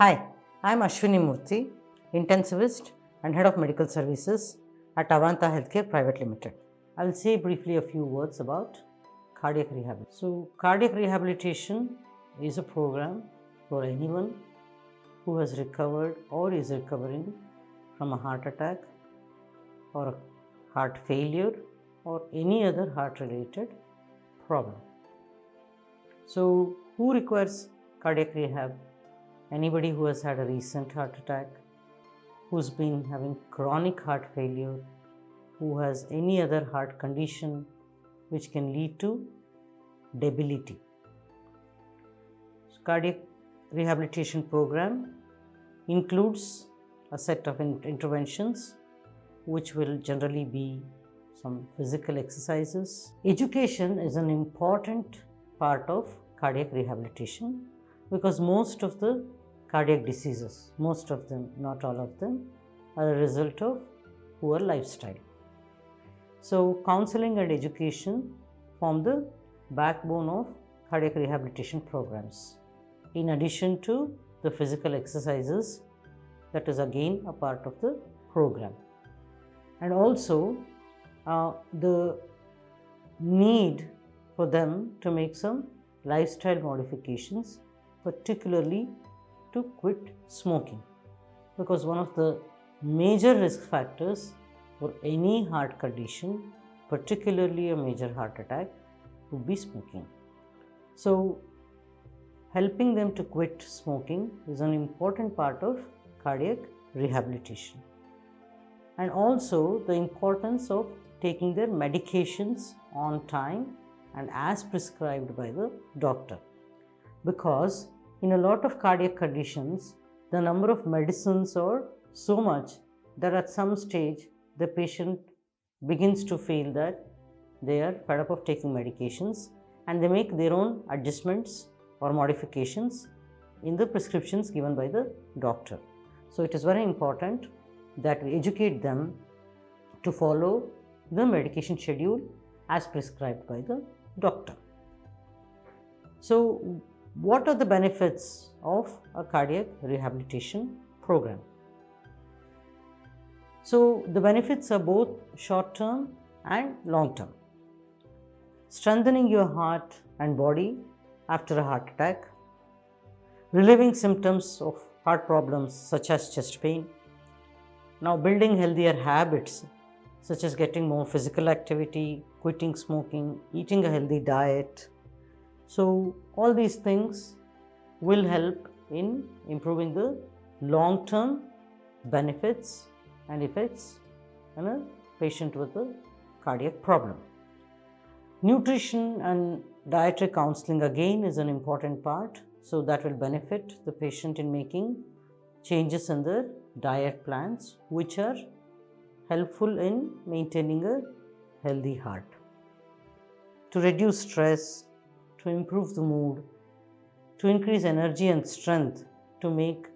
Hi, I am Ashwini Murthy, intensivist and head of medical services at Avanta Healthcare Private Limited. I will say briefly a few words about cardiac rehabilitation. So, cardiac rehabilitation is a program for anyone who has recovered or is recovering from a heart attack or a heart failure or any other heart related problem. So, who requires cardiac rehab? Anybody who has had a recent heart attack, who's been having chronic heart failure, who has any other heart condition which can lead to debility. So, cardiac rehabilitation program includes a set of interventions which will generally be some physical exercises. Education is an important part of cardiac rehabilitation because most of the cardiac diseases, most of them, not all of them, are a result of poor lifestyle. So, counseling and education form the backbone of cardiac rehabilitation programs. In addition to the physical exercises, that is again a part of the program. And also the need for them to make some lifestyle modifications, particularly to quit smoking, because one of the major risk factors for any heart condition, particularly a major heart attack, would be smoking. So, helping them to quit smoking is an important part of cardiac rehabilitation. And also the importance of taking their medications on time and as prescribed by the doctor, because in a lot of cardiac conditions, the number of medicines are so much that at some stage the patient begins to feel that they are fed up of taking medications and they make their own adjustments or modifications in the prescriptions given by the doctor. So, it is very important that we educate them to follow the medication schedule as prescribed by the doctor. So, what are the benefits of a cardiac rehabilitation program? So, the benefits are both short term and long term. Strengthening your heart and body after a heart attack, relieving symptoms of heart problems such as chest pain, now building healthier habits such as getting more physical activity, quitting smoking, eating a healthy diet. So, all these things will help in improving the long-term benefits and effects in a patient with a cardiac problem. Nutrition and dietary counseling again is an important part, so that will benefit the patient in making changes in their diet plans which are helpful in maintaining a healthy heart. To reduce stress, to improve the mood, to increase energy and strength to make,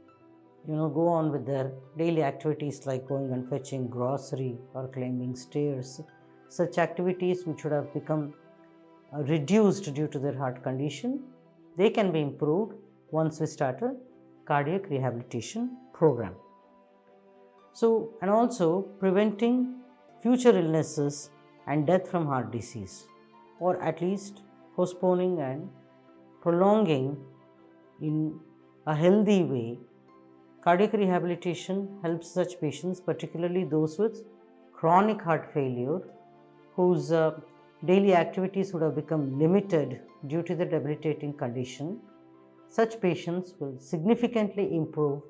go on with their daily activities like going and fetching grocery or climbing stairs. Such activities which would have become reduced due to their heart condition, they can be improved once we start a cardiac rehabilitation program. So, and also preventing future illnesses and death from heart disease, or at least postponing and prolonging in a healthy way. Cardiac rehabilitation helps such patients, particularly those with chronic heart failure, whose daily activities would have become limited due to the debilitating condition. Such patients will significantly improve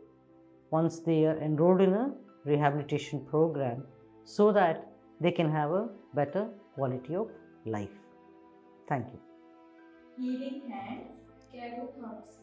once they are enrolled in a rehabilitation program so that they can have a better quality of life. Thank you. Healing hands, care to thoughts.